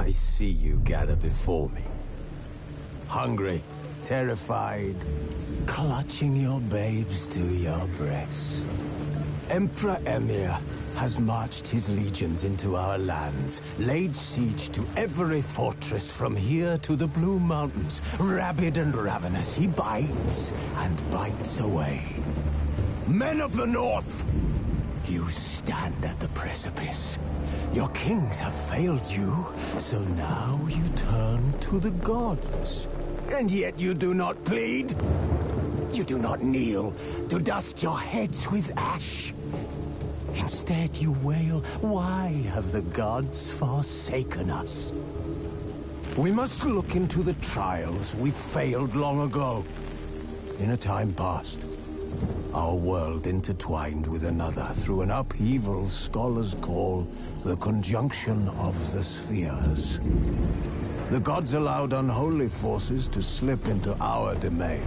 I see you gather before me. Hungry, terrified, clutching your babes to your breast. Emperor Emir has marched his legions into our lands, laid siege to every fortress from here to the Blue Mountains. Rabid and ravenous, he bites and bites away. Men of the North, you stand at the precipice. Your kings have failed you, so now you turn to the gods. And yet you do not plead. You do not kneel to dust your heads with ash. Instead you wail, why have the gods forsaken us? We must look into the trials we failed long ago. In a time past, our world intertwined with another through an upheaval scholars call the conjunction of the spheres. The gods allowed unholy forces to slip into our domain.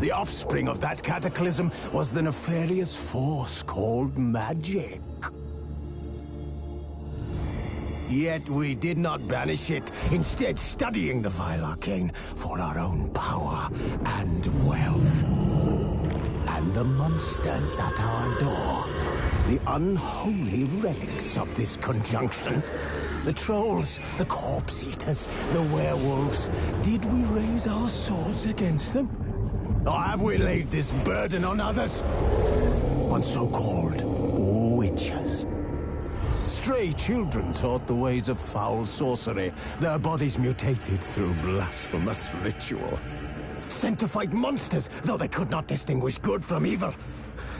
The offspring of that cataclysm was the nefarious force called magic. Yet we did not banish it, instead studying the vile arcane for our own power and wealth. And the monsters at our door, the unholy relics of this conjunction. The trolls, the corpse-eaters, the werewolves. Did we raise our swords against them? Or have we laid this burden on others? On so-called witches. Stray children taught the ways of foul sorcery, their bodies mutated through blasphemous ritual. Sent to fight monsters, though they could not distinguish good from evil.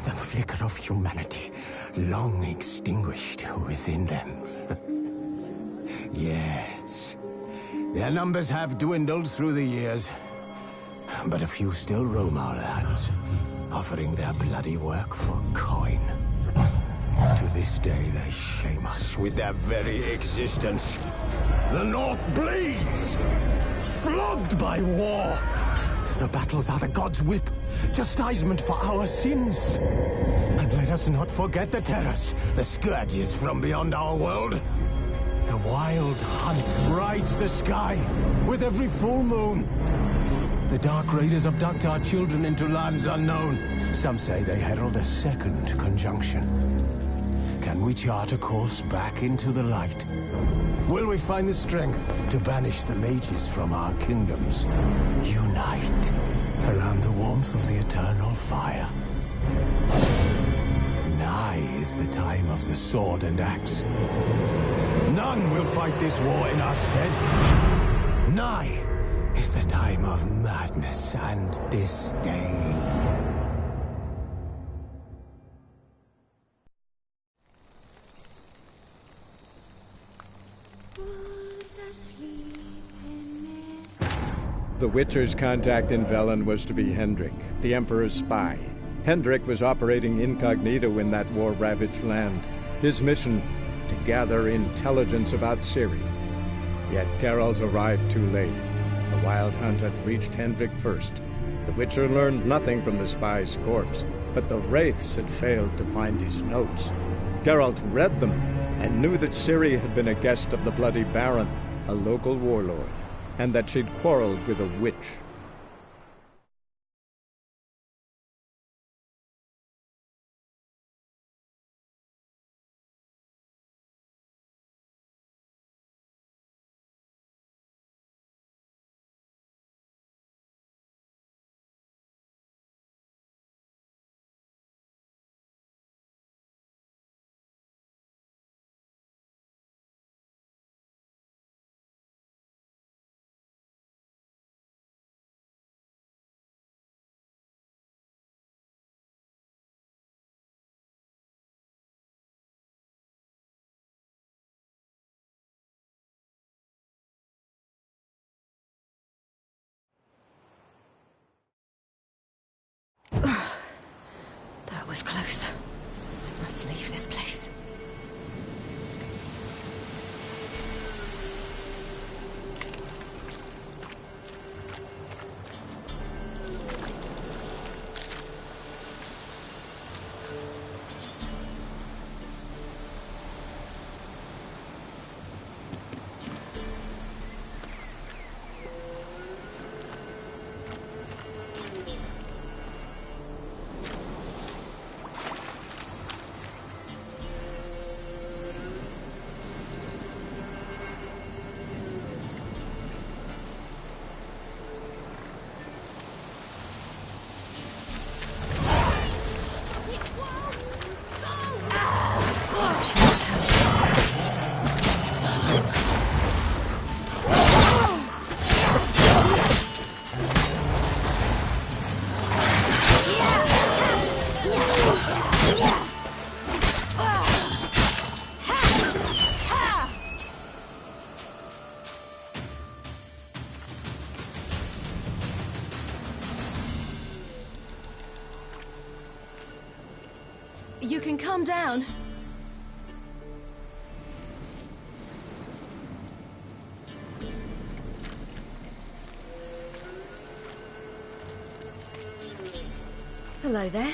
The flicker of humanity, long extinguished within them. Yes, their numbers have dwindled through the years. But a few still roam our lands, offering their bloody work for coin. To this day, they shame us with their very existence. The North bleeds, flogged by war. The battles are the gods' whip, chastisement for our sins. And let us not forget the terrors, the scourges from beyond our world. The wild hunt rides the sky with every full moon. The Dark Raiders abduct our children into lands unknown. Some say they herald a second conjunction. Can we chart a course back into the light? Will we find the strength to banish the mages from our kingdoms? Unite around the warmth of the eternal fire. Nigh is the time of the sword and axe. None will fight this war in our stead. Nigh is the time of madness and disdain. The Witcher's contact in Velen was to be Hendrik, the Emperor's spy. Hendrik was operating incognito in that war-ravaged land. His mission, to gather intelligence about Ciri. Yet Geralt arrived too late. The Wild Hunt had reached Hendrik first. The Witcher learned nothing from the spy's corpse, but the Wraiths had failed to find his notes. Geralt read them, and knew that Ciri had been a guest of the Bloody Baron, a local warlord, and that she'd quarreled with a witch. That was close. I must leave this place. You can calm down. Hello there.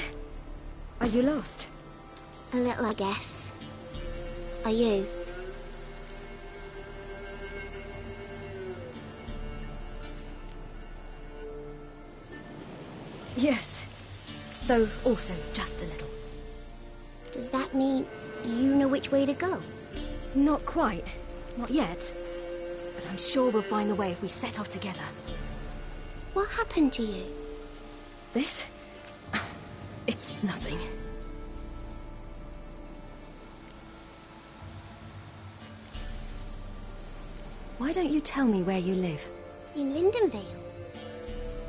Are you lost? A little, I guess. Are you? Yes. Though also just a little. Does that mean you know which way to go? Not quite. Not yet. But I'm sure we'll find the way if we set off together. What happened to you? This? It's nothing. Why don't you tell me where you live? In Lindenvale.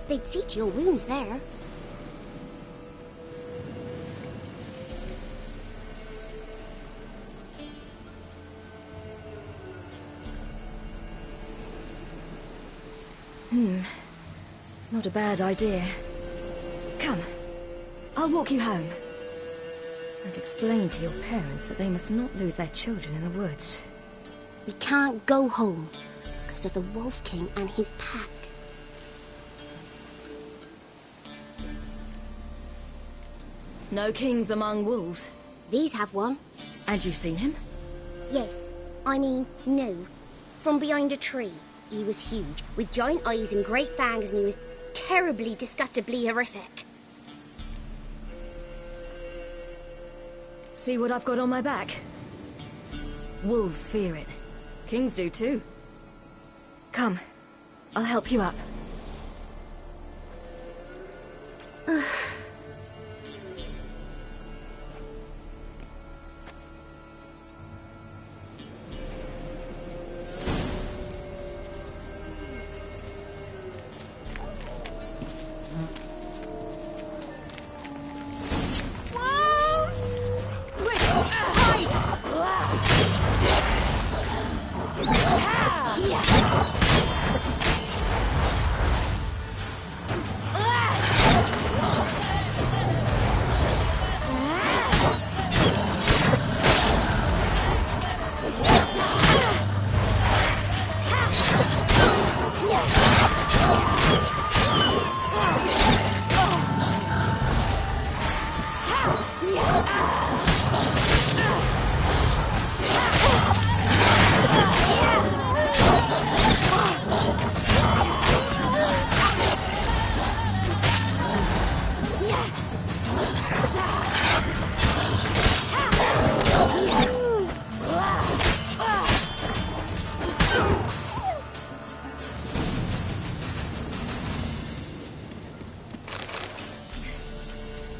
They'd see to your wounds there. Not a bad idea. Come. I'll walk you home. And explain to your parents that they must not lose their children in the woods. We can't go home because of the Wolf King and his pack. No kings among wolves. These have one. And you've seen him? Yes. I mean, no. From behind a tree. He was huge, with giant eyes and great fangs, and he was terribly, disgustingly horrific. See what I've got on my back? Wolves fear it. Kings do too. Come. I'll help you up.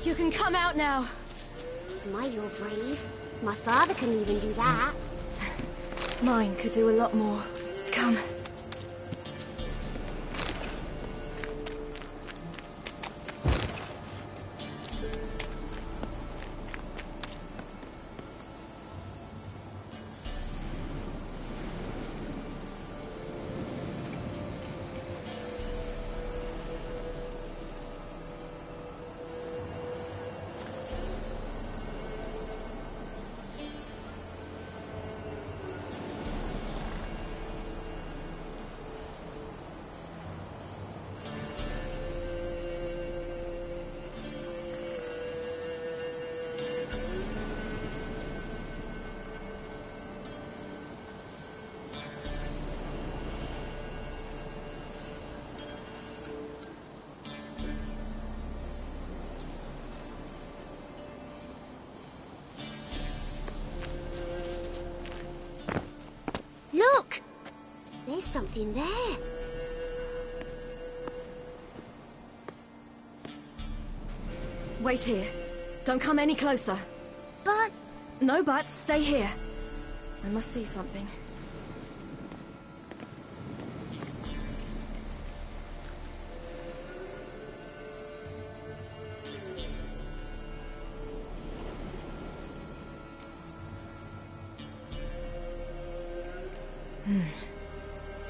You can come out now. My, you're brave. My father couldn't even do that. Mine could do a lot more. Come. Look! There's something there. Wait here. Don't come any closer. But... No buts. Stay here. I must see something.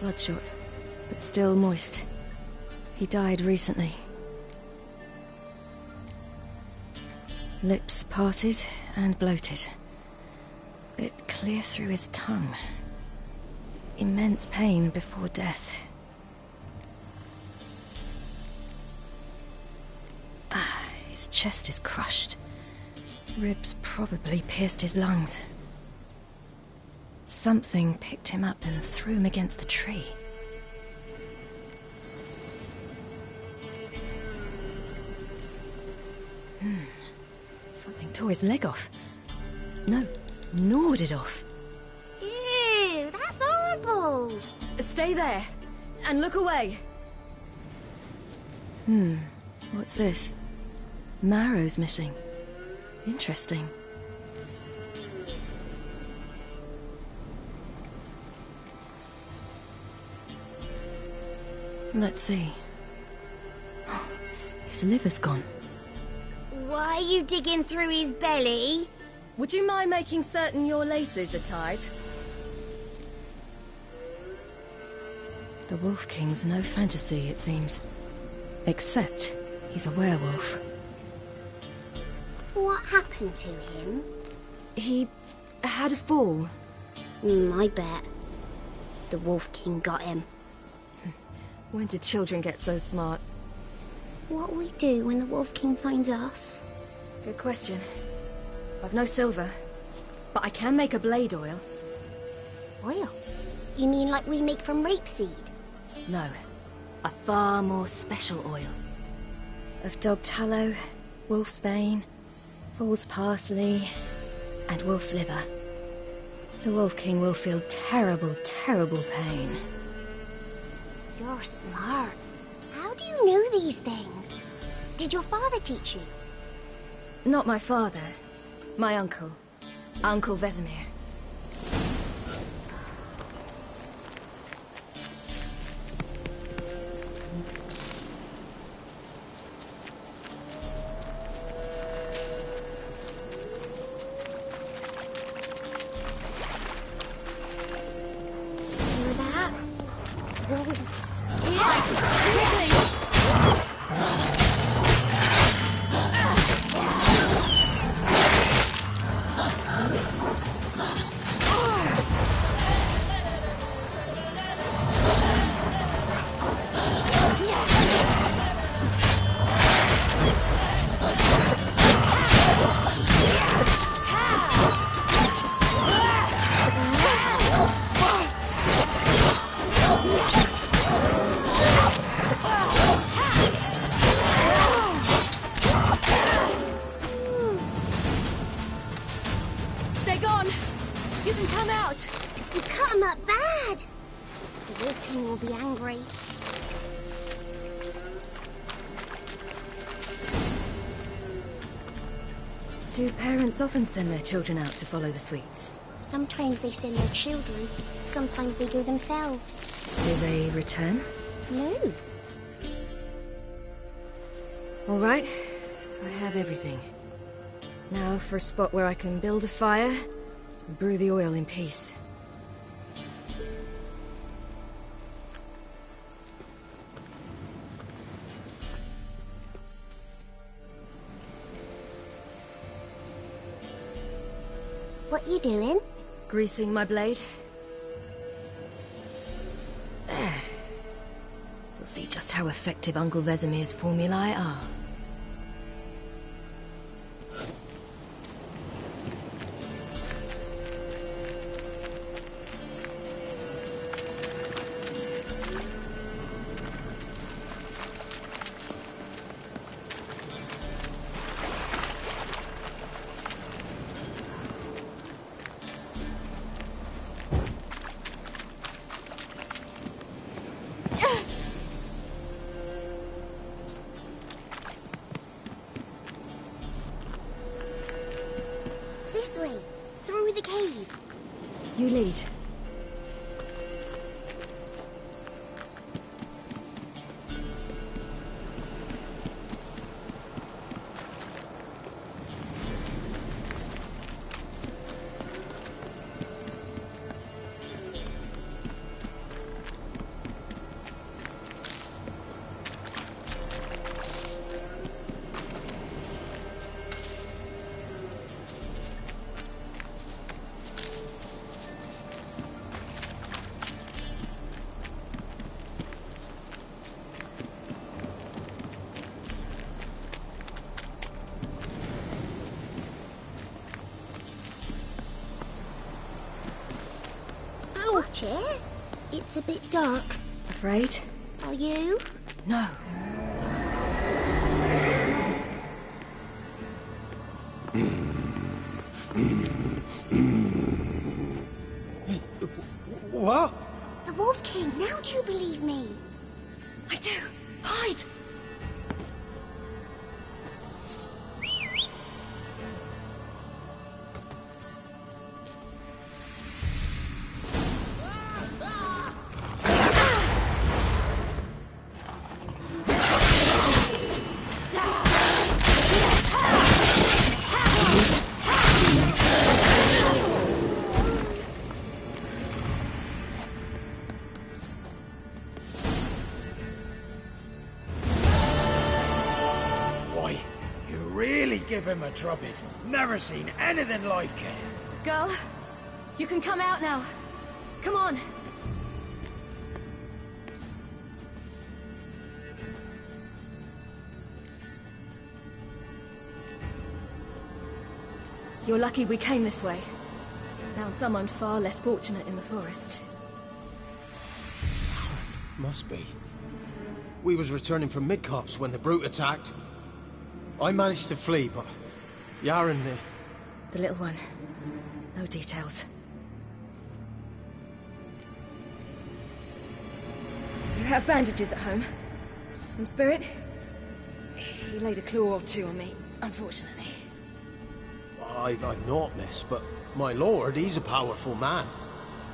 Bloodshot, but still moist. He died recently. Lips parted and bloated. Bit clear through his tongue. Immense pain before death. His chest is crushed. Ribs probably pierced his lungs. Something picked him up and threw him against the tree. Something tore his leg off. No, gnawed it off. Ew, that's horrible. Stay there, and look away. What's this? Marrow's missing. Interesting. Let's see. His liver's gone. Why are you digging through his belly? Would you mind making certain your laces are tied? The Wolf King's no fantasy, it seems. Except he's a werewolf. What happened to him? He had a fall. I bet. The Wolf King got him. When did children get so smart? What'll we do when the Wolf King finds us? Good question. I've no silver, but I can make a blade oil. Oil? You mean like we make from rapeseed? No, a far more special oil. Of dog tallow, wolf's bane, fool's parsley, and wolf's liver. The Wolf King will feel terrible, terrible pain. You're smart. How do you know these things? Did your father teach you? Not my father. My uncle. Uncle Vesemir. Hear that? Wolves. They're gone! You can come out! You cut him up bad. The Wolf King will be angry. Do parents often send their children out to follow the sweets? Sometimes they send their children. Sometimes they go themselves. Do they return? No. All right, I have everything. Now for a spot where I can build a fire and brew the oil in peace. What you doing? Greasing my blade. There. We'll see just how effective Uncle Vesemir's formulae are. This way. Through the cave. You lead. chair? It's a bit dark. Afraid? Are you? No. What? The Wolf King, now do you believe me? I do. Hide! Give him a drubbing. Never seen anything like it. Girl, you can come out now. Come on. You're lucky we came this way. Found someone far less fortunate in the forest. Must be. We was returning from Midcops when the brute attacked. I managed to flee, but Yaren... The little one. No details. You have bandages at home? Some spirit? He laid a claw or two on me, unfortunately. I've naught, miss, but my lord, he's a powerful man.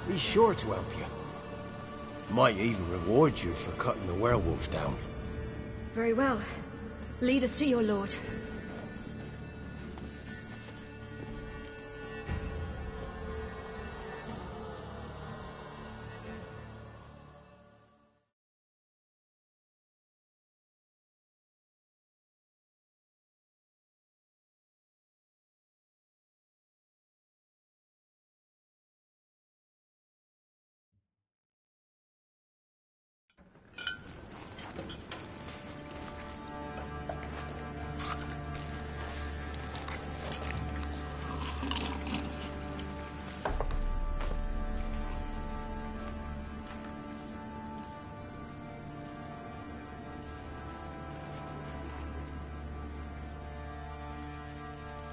He's sure to help you. Might even reward you for cutting the werewolf down. Very well. Lead us to your lord.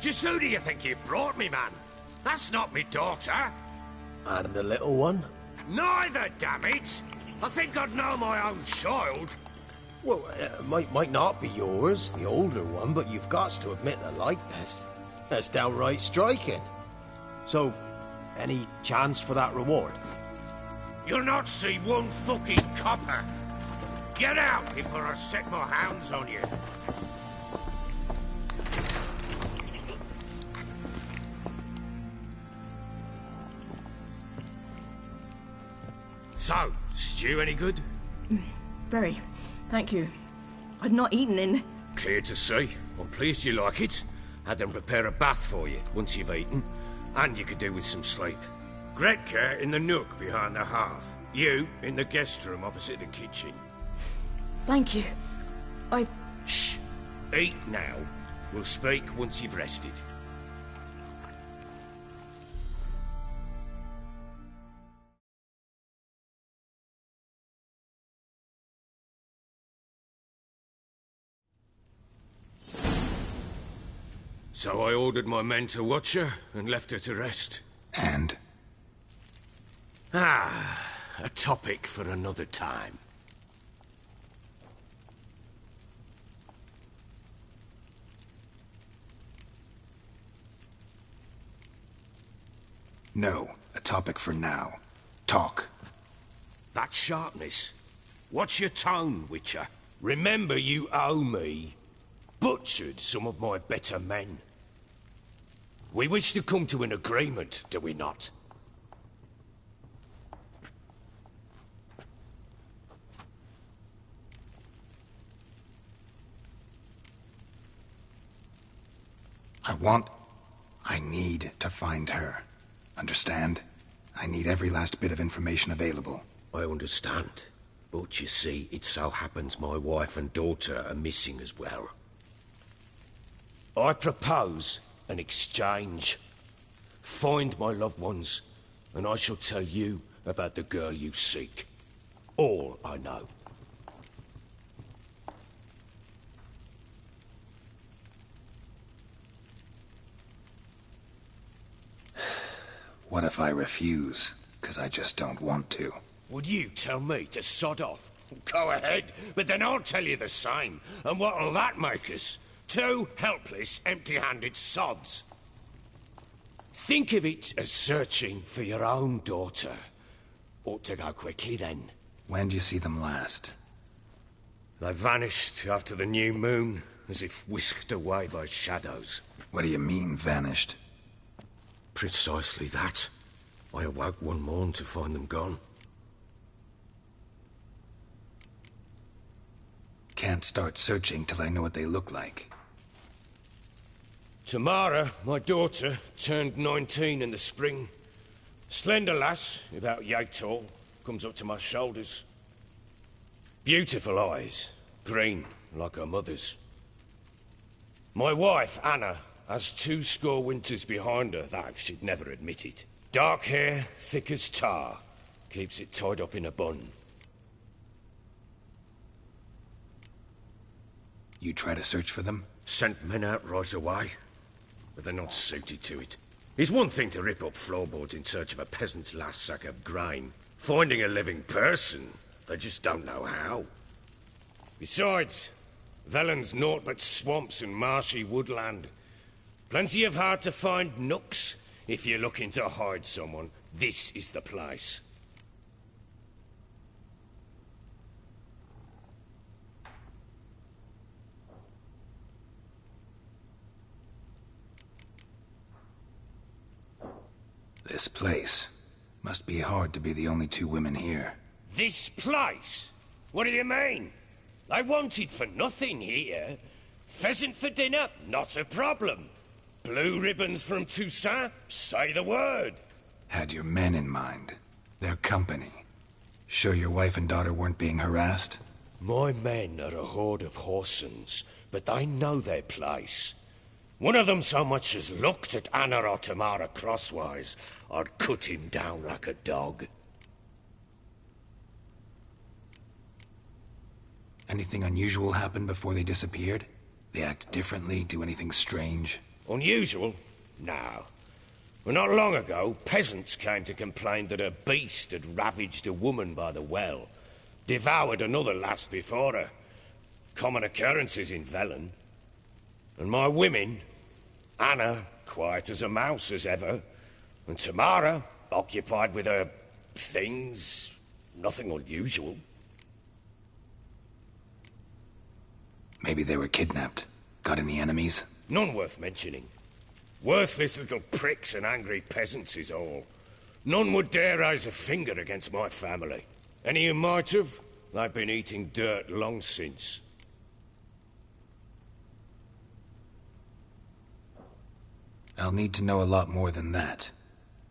Just who do you think you brought me, man? That's not me daughter. And the little one? Neither, damn it! I think I'd know my own child. Well, might not be yours, the older one, but you've got to admit the likeness. That's downright striking. So, any chance for that reward? You'll not see one fucking copper. Get out before I set my hounds on you. So, stew any good? Very. Thank you. I'd not eaten in... Clear to see. I'm pleased you like it. Had them prepare a bath for you once you've eaten. And you could do with some sleep. Gretka in the nook behind the hearth. You in the guest room opposite the kitchen. Thank you. Shh. Eat now. We'll speak once you've rested. So I ordered my men to watch her and left her to rest. And? A topic for another time. No, a topic for now. Talk. That sharpness. What's your tone, Witcher? Remember you owe me. Butchered some of my better men. We wish to come to an agreement, do we not? I need to find her. Understand? I need every last bit of information available. I understand. But you see, it so happens my wife and daughter are missing as well. I propose an exchange. Find my loved ones, and I shall tell you about the girl you seek. All I know. What if I refuse? 'Cause I just don't want to. Would you tell me to sod off? Go ahead, but then I'll tell you the same. And what'll that make us? Two helpless, empty-handed sods. Think of it as searching for your own daughter. Ought to go quickly, then. When do you see them last? They vanished after the new moon, as if whisked away by shadows. What do you mean, vanished? Precisely that. I awoke one morn to find them gone. Can't start searching till I know what they look like. Tamara, my daughter, turned 19 in the spring. Slender lass, about yay tall, comes up to my shoulders. Beautiful eyes, green like her mother's. My wife, Anna, has 20 winters behind her, though she'd never admit it. Dark hair, thick as tar, keeps it tied up in a bun. You try to search for them? Sent men out right away, but they're not suited to it. It's one thing to rip up floorboards in search of a peasant's last sack of grain. Finding a living person, they just don't know how. Besides, Velen's naught but swamps and marshy woodland. Plenty of hard-to-find nooks. If you're looking to hide someone, this is the place. This place. Must be hard to be the only 2 women here. This place? What do you mean? They wanted for nothing here. Pheasant for dinner? Not a problem. Blue ribbons from Toussaint? Say the word. Had your men in mind. Their company. Sure your wife and daughter weren't being harassed? My men are a horde of whoresons, but they know their place. One of them so much as looked at Anna or Tamara crosswise, I'd cut him down like a dog. Anything unusual happen before they disappeared? They act differently, do anything strange? Unusual? No. Well, not long ago, peasants came to complain that a beast had ravaged a woman by the well. Devoured another lass before her. Common occurrences in Velen. And my women, Anna, quiet as a mouse as ever, and Tamara, occupied with her things, nothing unusual. Maybe they were kidnapped. Got any enemies? None worth mentioning. Worthless little pricks and angry peasants is all. None would dare raise a finger against my family. Any who might have, they've been eating dirt long since. I'll need to know a lot more than that.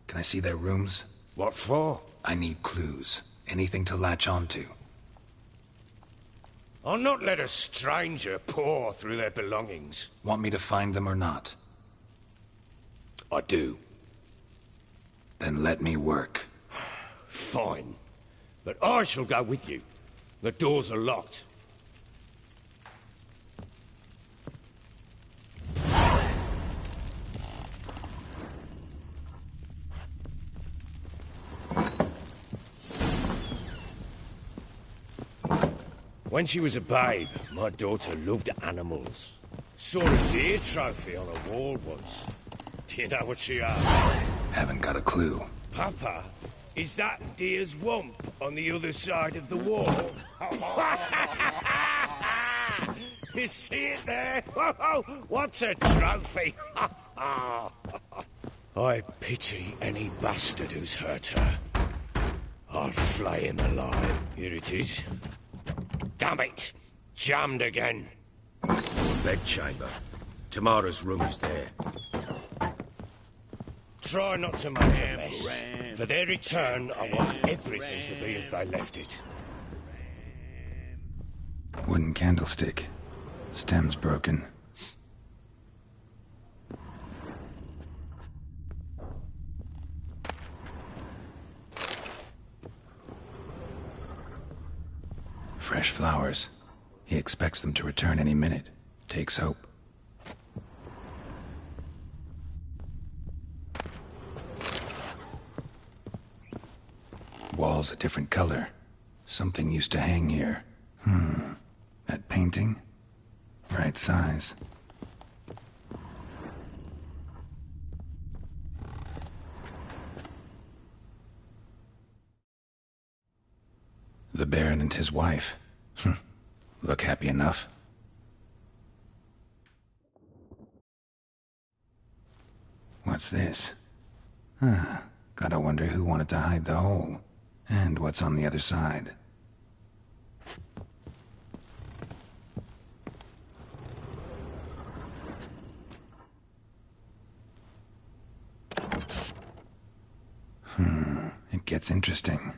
Can I see their rooms? What for? I need clues. Anything to latch onto. I'll not let a stranger pore through their belongings. Want me to find them or not? I do. Then let me work. Fine. But I shall go with you. The doors are locked. When she was a babe, my daughter loved animals. Saw a deer trophy on a wall once. Do you know what she asked? Haven't got a clue. Papa, is that deer's wump on the other side of the wall? You see it there? What's a trophy? I pity any bastard who's hurt her. I'll flay him alive. Here it is. Damn it! Jammed again. Bedchamber. Tamara's room is there. Try not to make a mess. For their return, I want everything to be as they left it. Wooden candlestick. Stem's broken. fresh flowers. He expects them to return any minute. Takes hope. Walls a different color. Something used to hang here. That painting? Right size. The Baron and his wife. Look happy enough. What's this? Gotta wonder who wanted to hide the hole. And what's on the other side. It gets interesting.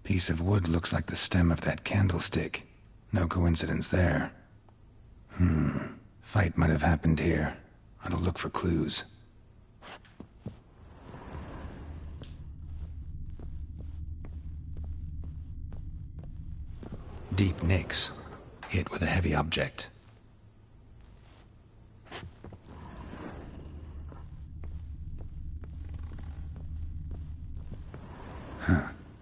Piece of wood looks like the stem of that candlestick. No coincidence there. Fight might have happened here. Ought to look for clues. Deep nicks. Hit with a heavy object.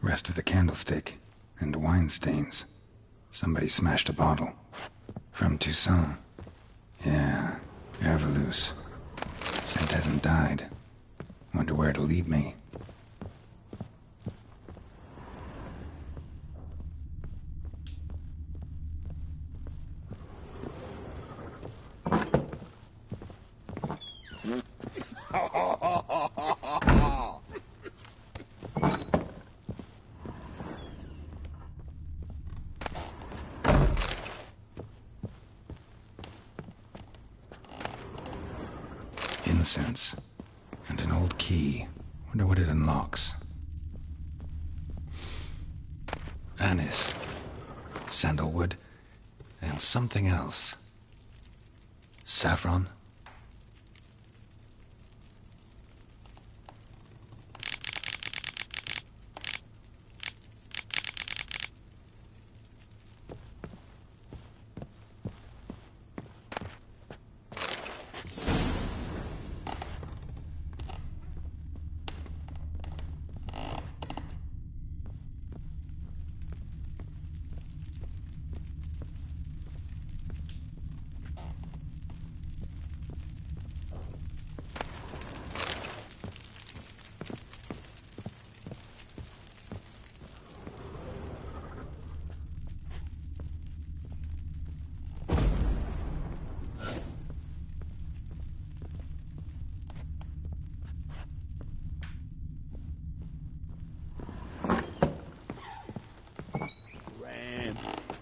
Rest of the candlestick. And wine stains. Somebody smashed a bottle. From Toussaint. Yeah, Herveloos. Scent hasn't died. Wonder where it'll lead me. Incense. And an old key. Wonder what it unlocks. Anise. Sandalwood. And something else. Saffron?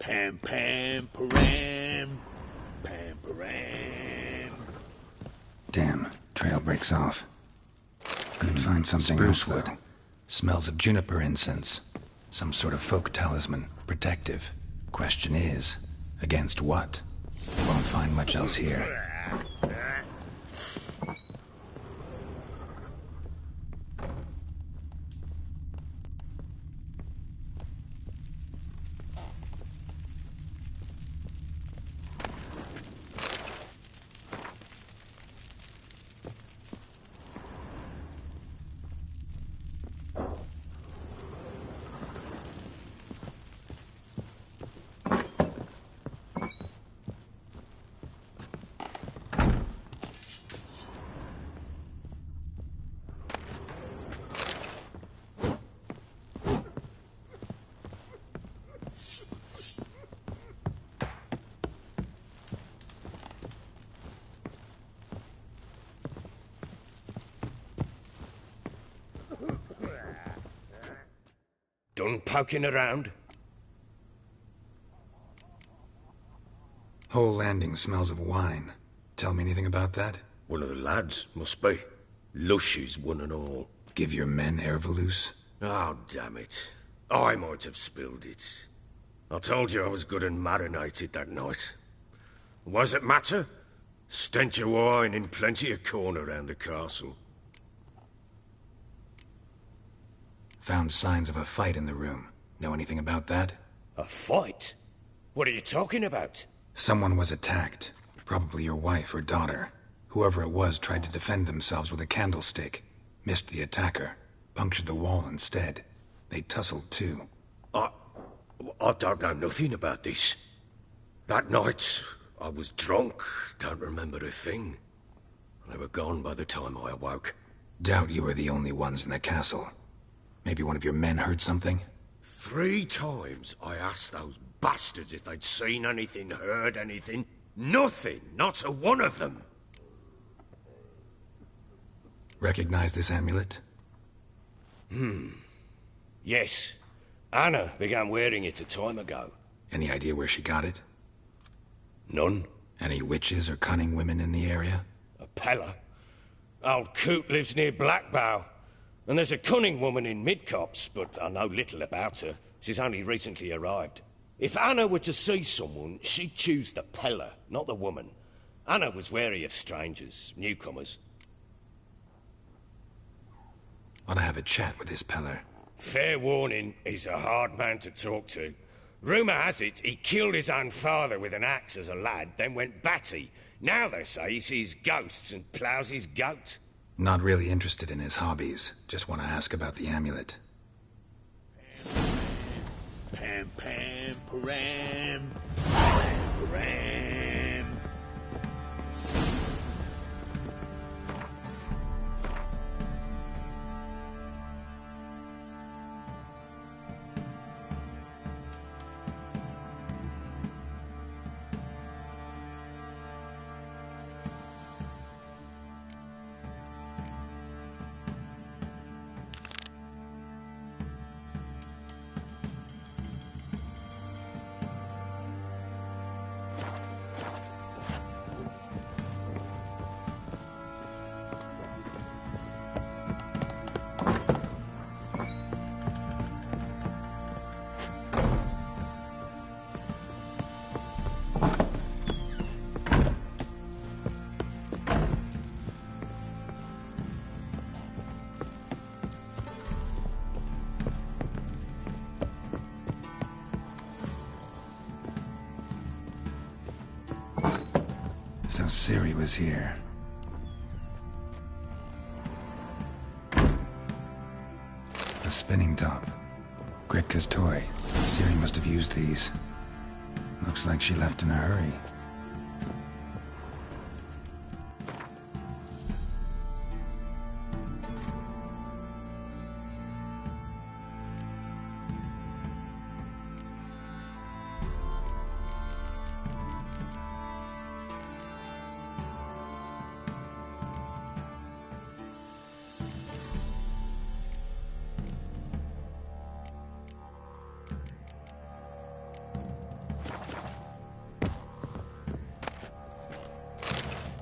Pam, pam, param. Pam, param. Damn, trail breaks off. Couldn't find something else, though. Smells of juniper incense. Some sort of folk talisman. Protective. Question is, against what? Won't find much else here. Done poking around? Whole landing smells of wine. Tell me anything about that? One of the lads, must be. Lushes, one and all. Give your men Herveloos? Oh, damn it. I might have spilled it. I told you I was good and marinated that night. Was it matter? Stench of wine in plenty of corn around the castle. Found signs of a fight in the room. Know anything about that? A fight? What are you talking about? Someone was attacked. Probably your wife or daughter. Whoever it was tried to defend themselves with a candlestick. Missed the attacker. Punctured the wall instead. They tussled too. I don't know nothing about this. That night, I was drunk. Don't remember a thing. They were gone by the time I awoke. Doubt you were the only ones in the castle. Maybe one of your men heard something? 3 times I asked those bastards if they'd seen anything, heard anything. Nothing. Not a one of them. Recognize this amulet? Yes. Anna began wearing it a time ago. Any idea where she got it? None. Any witches or cunning women in the area? A Pella. Old Coot lives near Blackbow. And there's a cunning woman in Midcopse, but I know little about her. She's only recently arrived. If Anna were to see someone, she'd choose the Pella, not the woman. Anna was wary of strangers, newcomers. Ought to have a chat with this Peller. Fair warning, he's a hard man to talk to. Rumour has it he killed his own father with an axe as a lad, then went batty. Now they say he sees ghosts and ploughs his goat. Not really interested in his hobbies. Just want to ask about the amulet. Pam, pam, param. Pam, param. So Ciri was here. A spinning top. Gretka's toy. Ciri must have used these. Looks like she left in a hurry.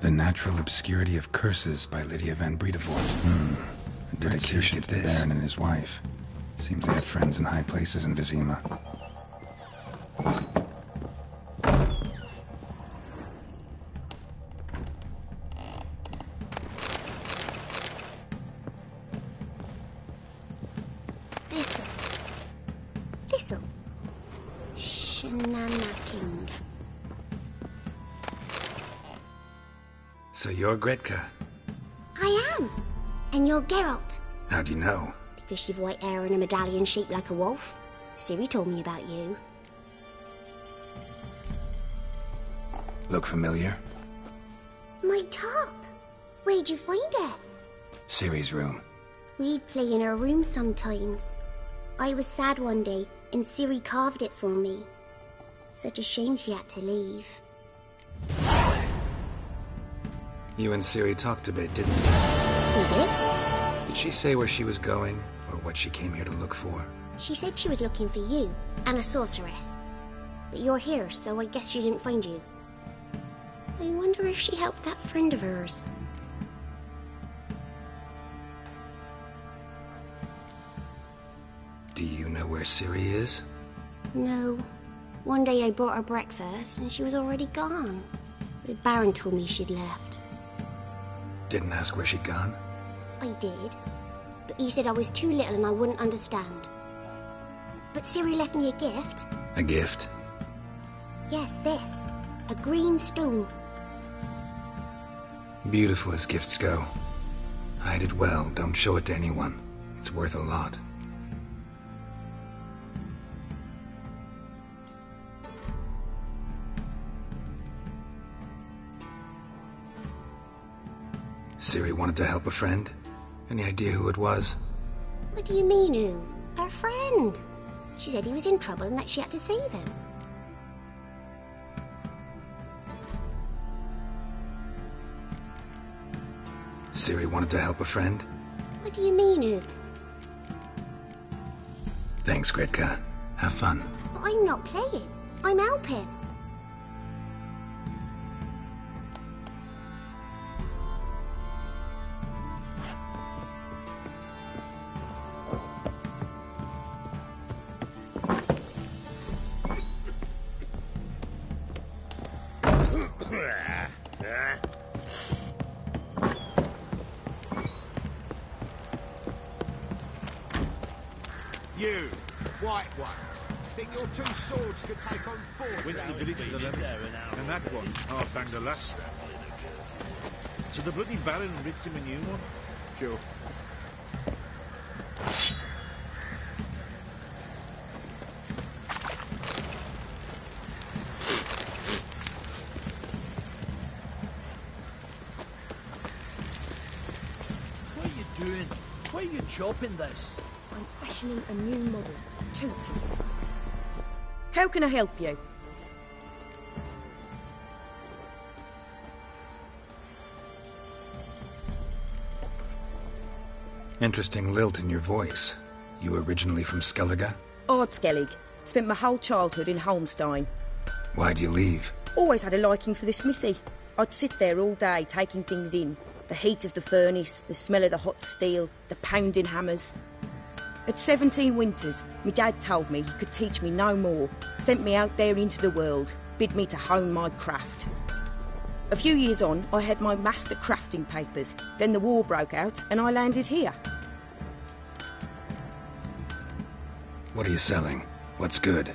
The Natural Obscurity of Curses by Lydia van Bredevoort. A dedication to the Baron and his wife. Seems they had friends in high places in Vizima. Thistle. Shanana King. So you're Gretka. I am. And you're Geralt. How do you know? Because you've white hair and a medallion shaped like a wolf. Ciri told me about you. Look familiar? My top. Where'd you find it? Ciri's room. We'd play in her room sometimes. I was sad one day, and Ciri carved it for me. Such a shame she had to leave. You and Ciri talked a bit, didn't you? We did? Did she say where she was going, or what she came here to look for? She said she was looking for you, and a sorceress. But you're here, so I guess she didn't find you. I wonder if she helped that friend of hers. Do you know where Ciri is? No. One day I bought her breakfast, and she was already gone. The Baron told me she'd left. Didn't ask where she'd gone? I did. But he said I was too little and I wouldn't understand. But Ciri left me a gift. A gift? Yes, this. A green stool. Beautiful as gifts go. Hide it well, don't show it to anyone. It's worth a lot. Siri wanted to help a friend? Any idea who it was? What do you mean, who? Her friend. She said he was in trouble and that she had to save him. Siri wanted to help a friend? What do you mean, who? Thanks, Gretka. Have fun. But I'm not playing. I'm helping. You, white one. Think your two swords could take on four? Went to the village for the leather, and that one half banged a lass. So the bloody Baron ripped him a new one? Sure. What are you doing? Why are you chopping this? I'm fashioning a new model. Two-piece. How can I help you? Interesting lilt in your voice. You originally from Skellige? Ardskellig. Spent my whole childhood in Holmstein. Why'd you leave? Always had a liking for the smithy. I'd sit there all day taking things in. The heat of the furnace, the smell of the hot steel, the pounding hammers. At 17 winters, my dad told me he could teach me no more, sent me out there into the world, bid me to hone my craft. A few years on, I had my master crafting papers. Then the war broke out and I landed here. What are you selling? What's good?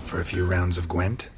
Up for a few rounds of Gwent?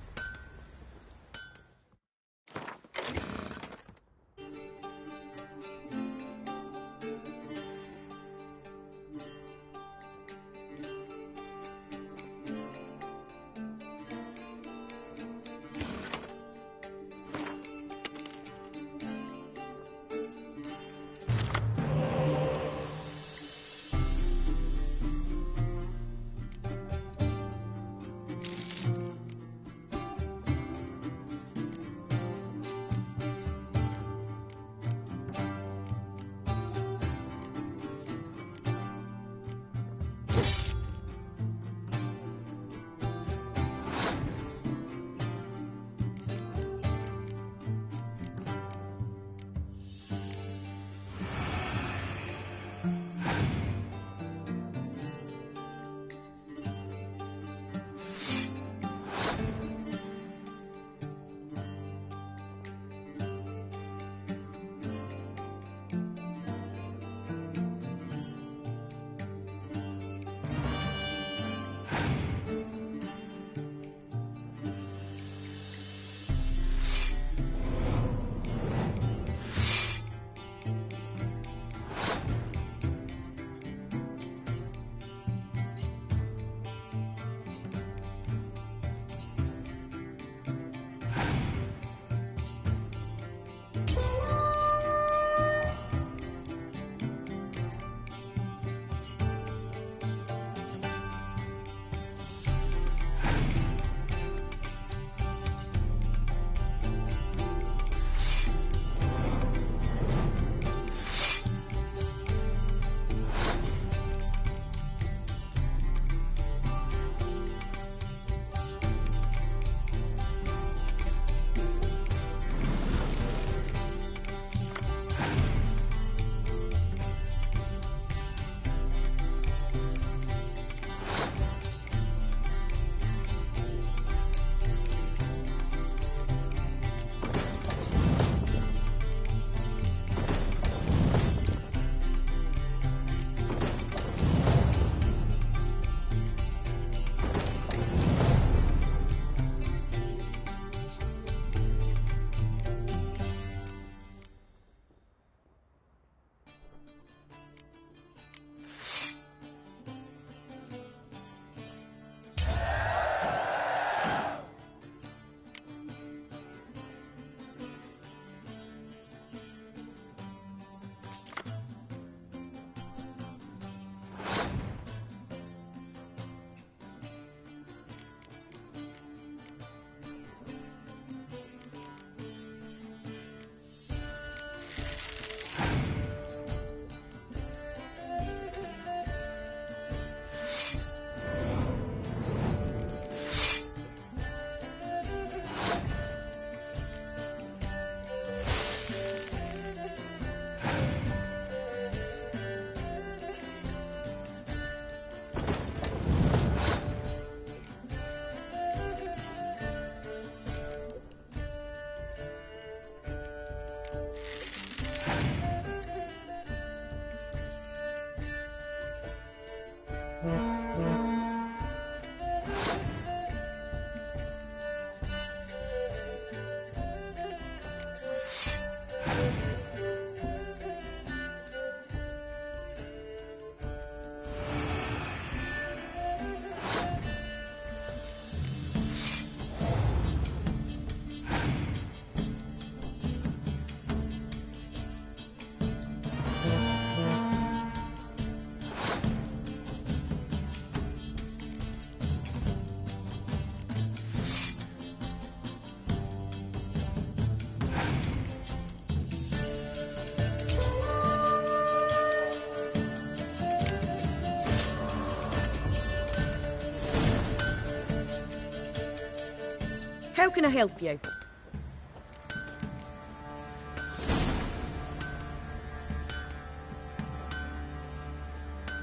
How can I help you?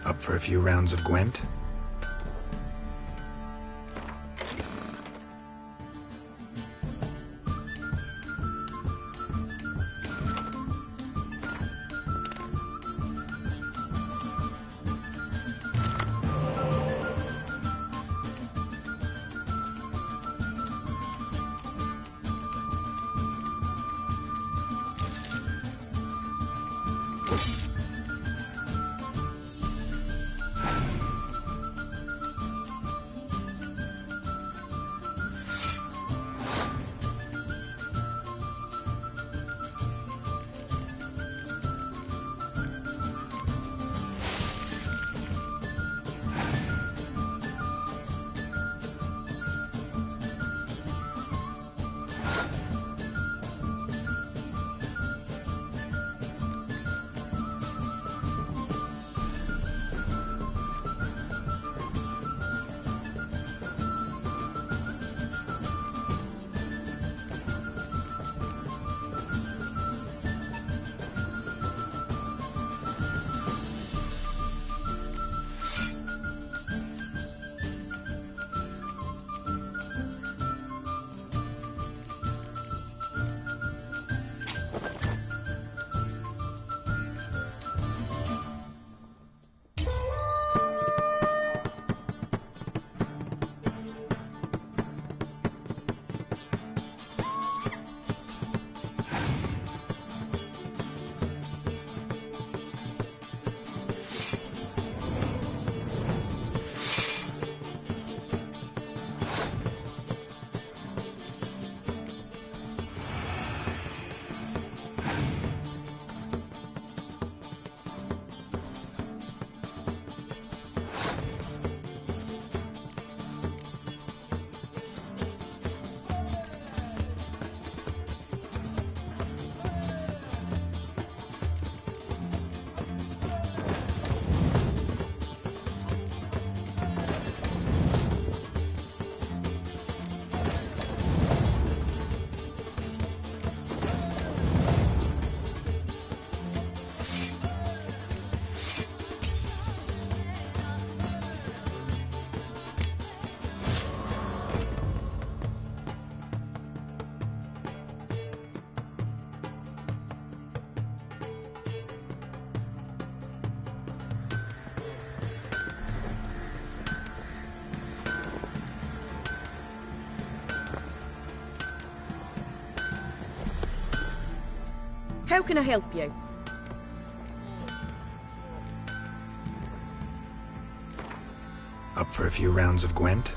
Up for a few rounds of Gwent? How can I help you? Up for a few rounds of Gwent?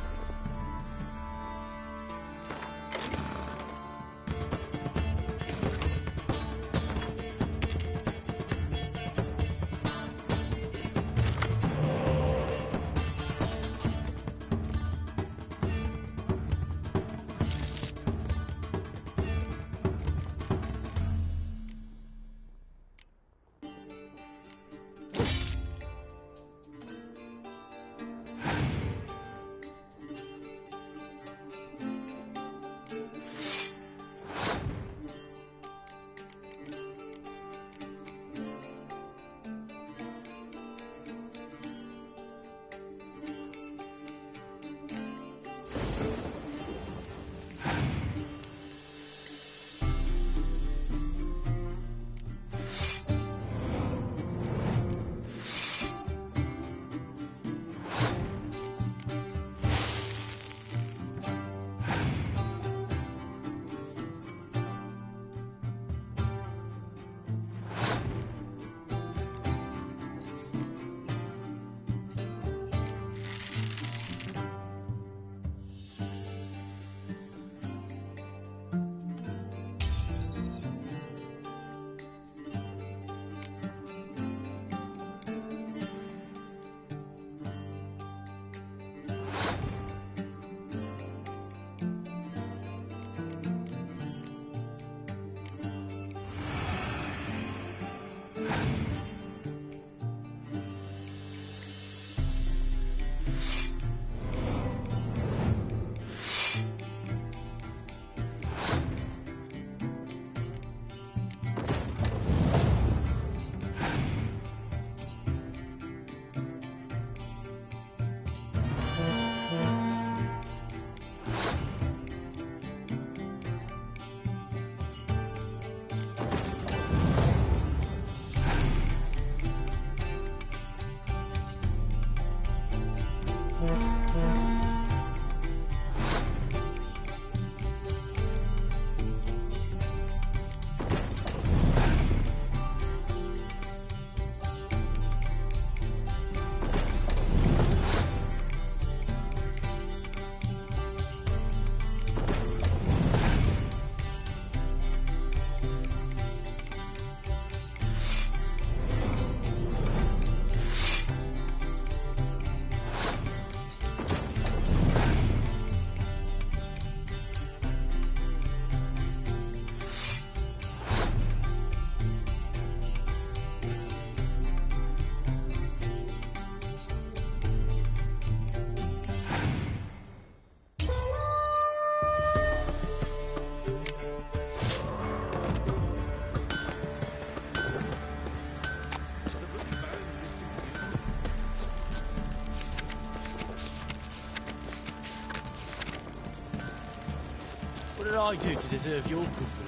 What did I do to deserve your company?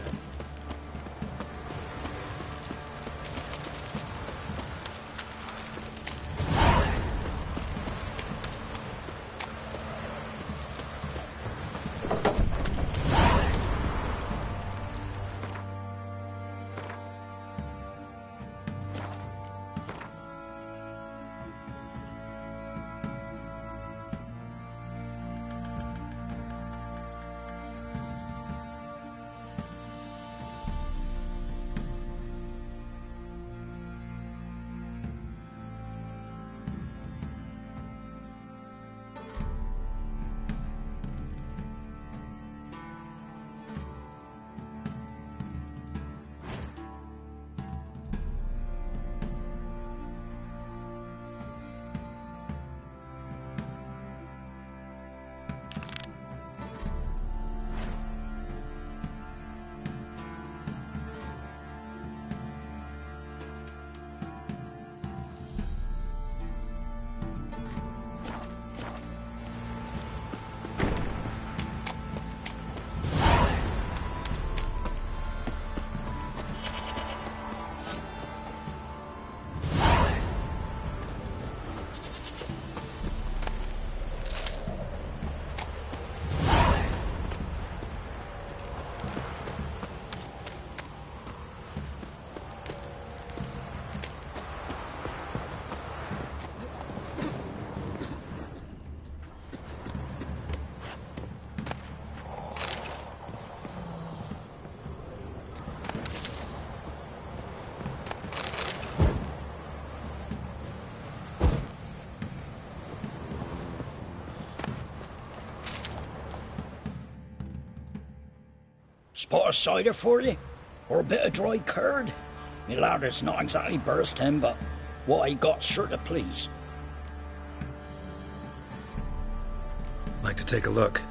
Spot of cider for you? Or a bit of dry curd? Me ladder's not exactly bursting, but what I got's sure to please. Like to take a look.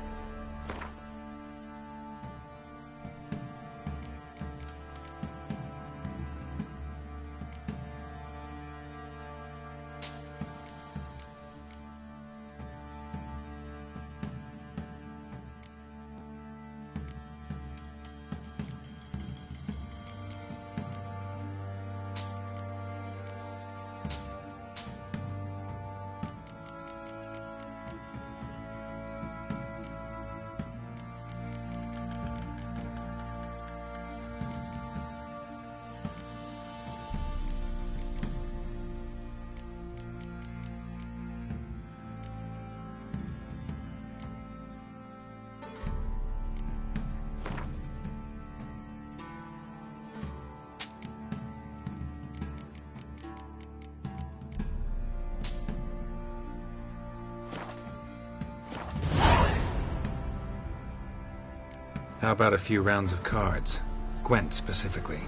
How about a few rounds of cards? Gwent specifically.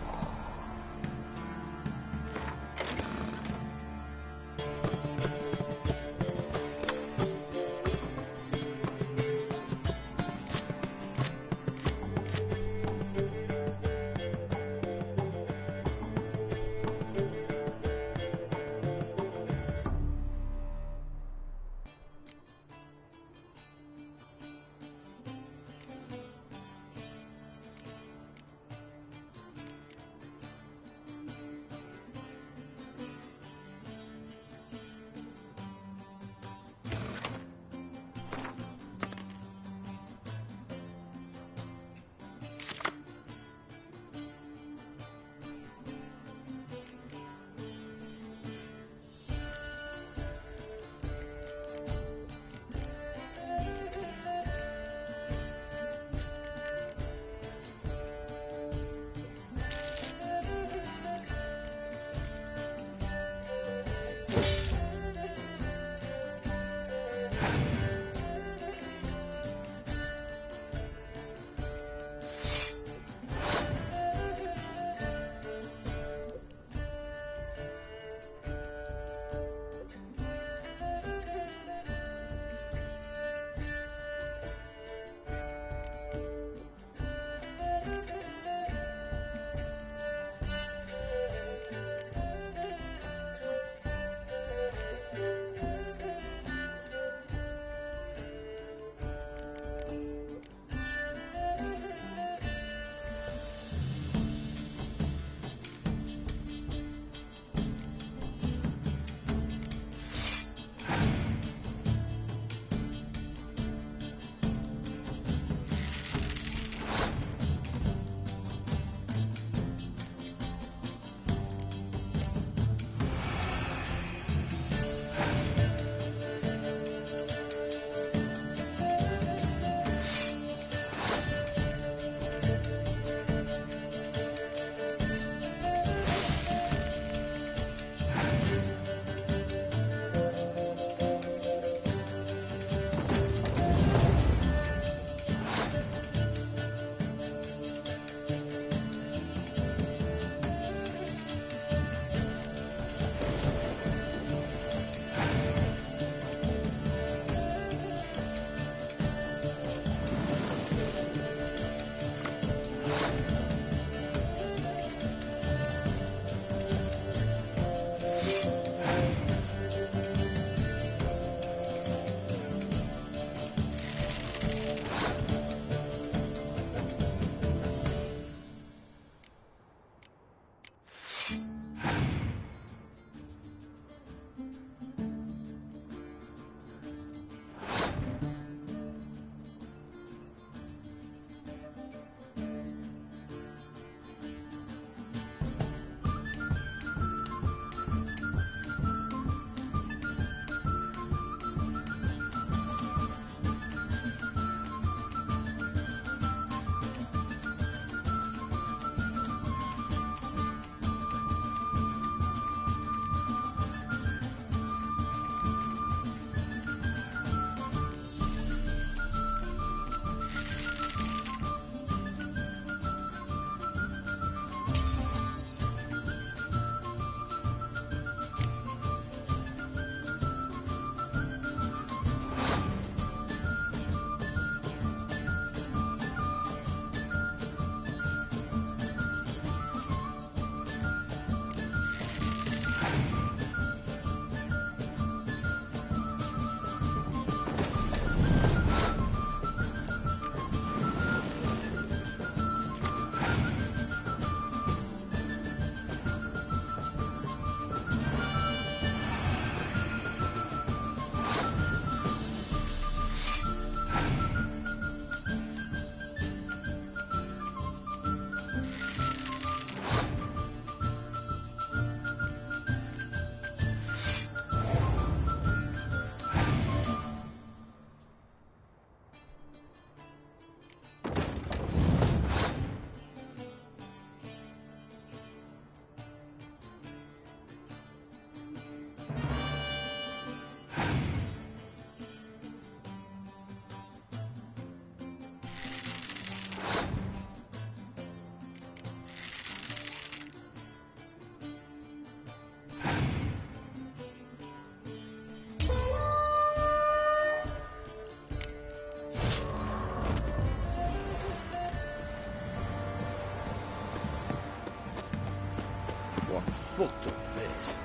fucked up face.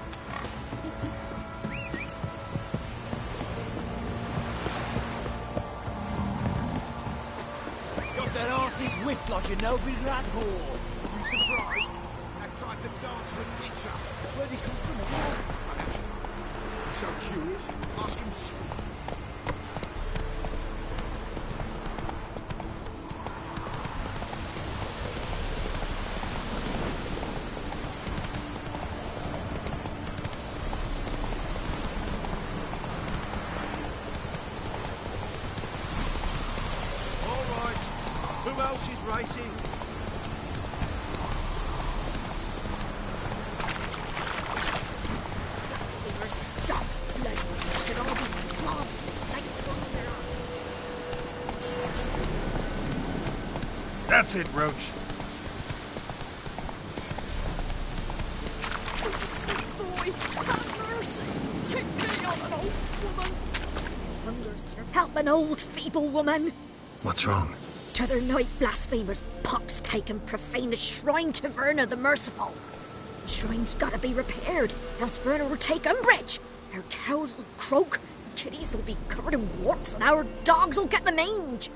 Got that arse's whipped like a no-big lad whore. You surprised? I tried to dance with teacher. Where'd he come from again? So curious. Ask him to school. Who else is racing? That's it, Roach. Sweet boy, have mercy. Take me on an old woman. Hunger's help an old feeble woman. What's wrong? T'other night blasphemers pox taken profane the shrine to Verna the Merciful. The shrine's gotta be repaired, else Verna will take umbrage. Our cows will croak, kitties will be covered in warts, and our dogs will get the mange.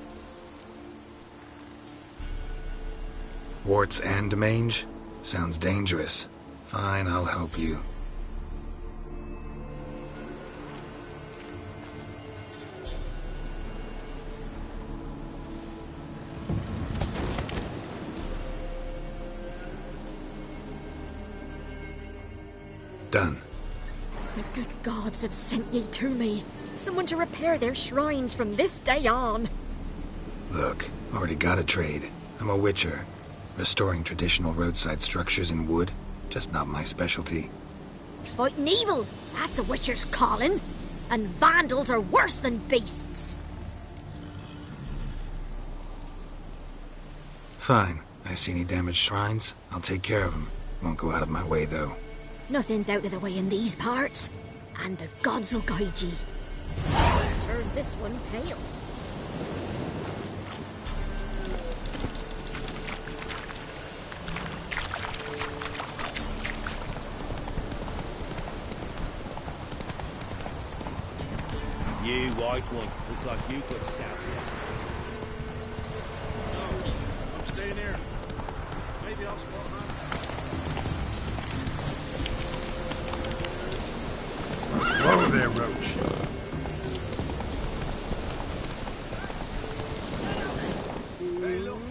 Warts and mange? Sounds dangerous. Fine, I'll help you. Done. The good gods have sent ye to me. Someone to repair their shrines from this day on. Look, already got a trade. I'm a witcher. Restoring traditional roadside structures in wood, just not my specialty. Fighting evil, that's a witcher's calling. And vandals are worse than beasts. Fine. I see any damaged shrines, I'll take care of them. Won't go out of my way, though. Nothing's out of the way in these parts, and the gods will guide ye. Let's turn this one pale. You white one, look like you got south. I'm staying here. Maybe I'll spot man. Whoa there, Roach. Hey, look.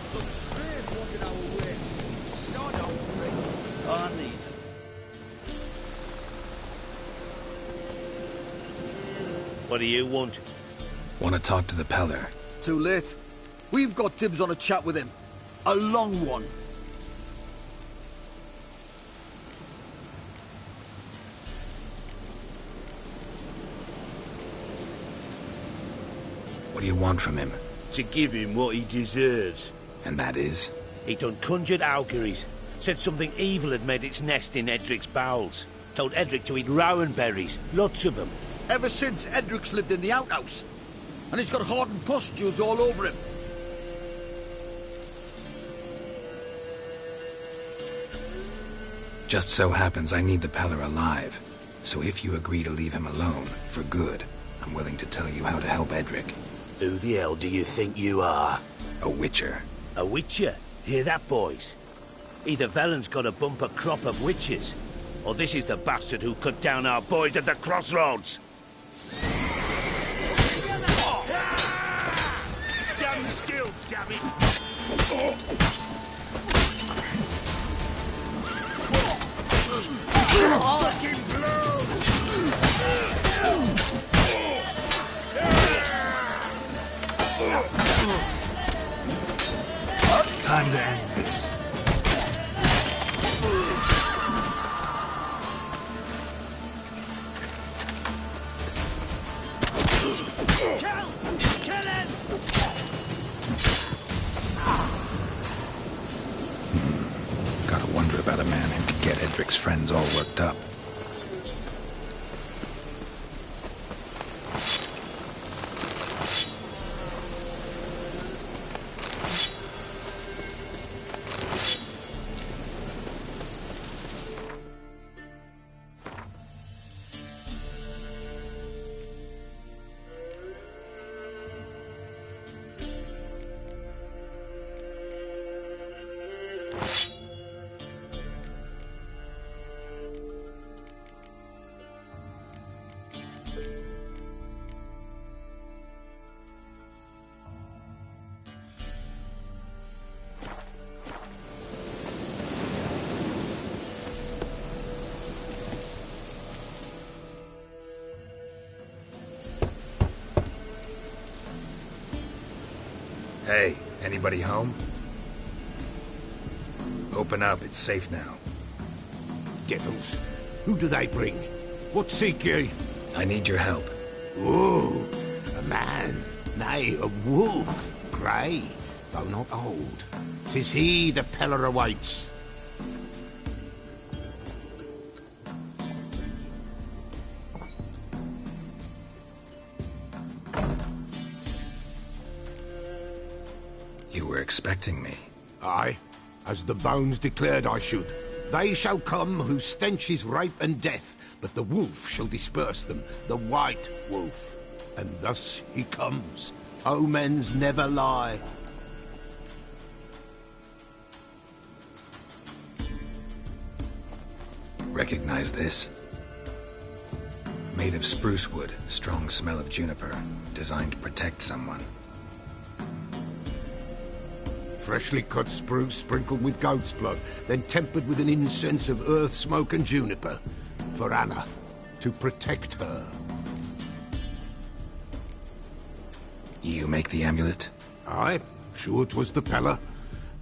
Some strays walking our way. So don't think. I need it. What do you want? Want to talk to the Peller. Too late. We've got dibs on a chat with him. A long one. What do you want from him? To give him what he deserves. And that is? He done conjured auguries. Said something evil had made its nest in Edric's bowels. Told Edric to eat rowan berries. Lots of them. Ever since Edric's lived in the outhouse. And he's got hardened pustules all over him. Just so happens I need the Peller alive. So if you agree to leave him alone, for good, I'm willing to tell you how to help Edric. Who the hell do you think you are? A witcher. A witcher? Hear that, boys? Either Velen's got a bumper crop of witches, or this is the bastard who cut down our boys at the crossroads. Stand still, damn it! Fucking blows! Time to end this. Kill him! Gotta wonder about a man who could get Edric's friends all worked up. Hey, anybody home? Open up, it's safe now. Devils. Who do they bring? What seek ye? I need your help. Oh, a man. Nay, a wolf. Grey, though not old. 'Tis he the Peller awaits. You were expecting me. Aye, as the bones declared I should. They shall come whose stench is rape and death, but the wolf shall disperse them, the white wolf. And thus he comes. Omens never lie. Recognize this? Made of spruce wood, strong smell of juniper, designed to protect someone. Freshly cut spruce sprinkled with goat's blood, then tempered with an incense of earth, smoke and juniper. For Anna, to protect her. You make the amulet? Aye, sure 'twas the Peller.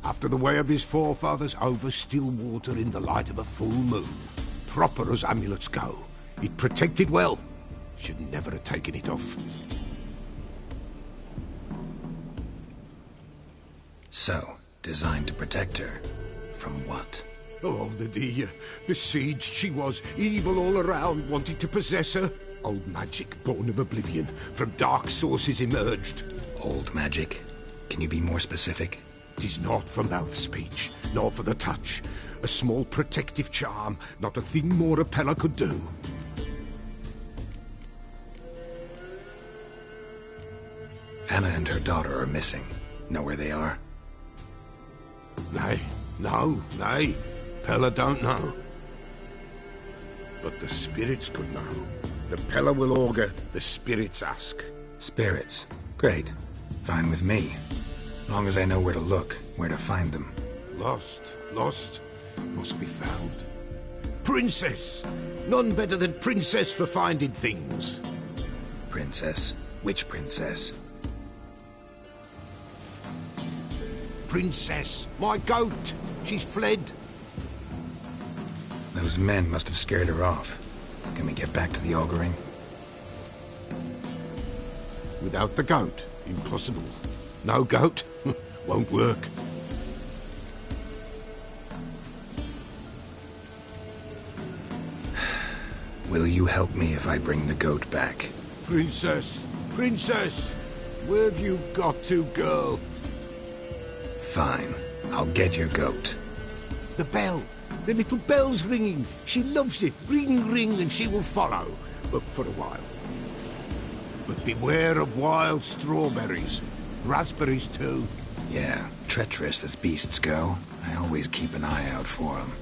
After the way of his forefathers, over still water in the light of a full moon. Proper as amulets go. It protected well. Should never have taken it off. So, designed to protect her. From what? Oh, the dear. Besieged she was, evil all around, wanting to possess her. Old magic, born of oblivion, from dark sources emerged. Old magic? Can you be more specific? 'Tis not for mouth speech, nor for the touch. A small protective charm, not a thing more a Peller could do. Anna and her daughter are missing. Know where they are? Nay, nay. Peller don't know. But the spirits could know. The Peller will augur, the spirits ask. Spirits? Great. Fine with me. Long as I know where to look, where to find them. Lost, must be found. Princess! None better than Princess for finding things. Princess? Which princess? Princess, my goat! She's fled. Those men must have scared her off. Can we get back to the auguring? Without the goat, impossible. No goat, won't work. Will you help me if I bring the goat back? Princess, where have you got to, girl? Fine, I'll get your goat. The bell, the little bell's ringing. She loves it. Ring, ring, and she will follow. But for a while. But beware of wild strawberries. Raspberries, too. Yeah, treacherous as beasts go. I always keep an eye out for them.